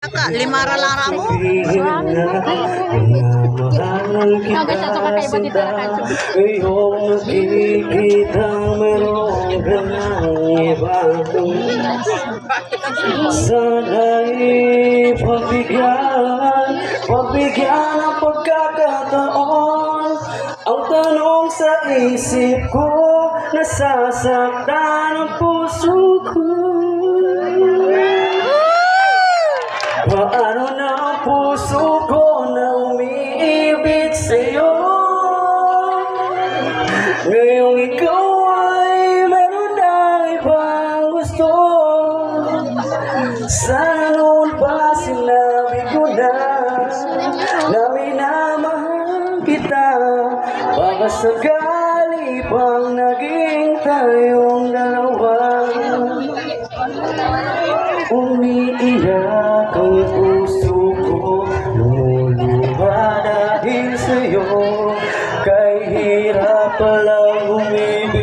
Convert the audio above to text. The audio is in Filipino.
Limara lara mo. Ngayong nakikita meron ka ng ibang sana'y pagbigyan ng pagkakataon. Ang tanong sa isip ko, nasasaktan ang puso ko. Paano na ang puso ko na umiibig sa'yo? Ngayong ikaw ay meron na ibang gusto. Sana noon pa sinabi ko na minamahal kita. Baka sakali pang naging tayong dalawa. Umiiyak ang puso ko, lumuluha dahil sa'yo. Kahit hirap palang umibig.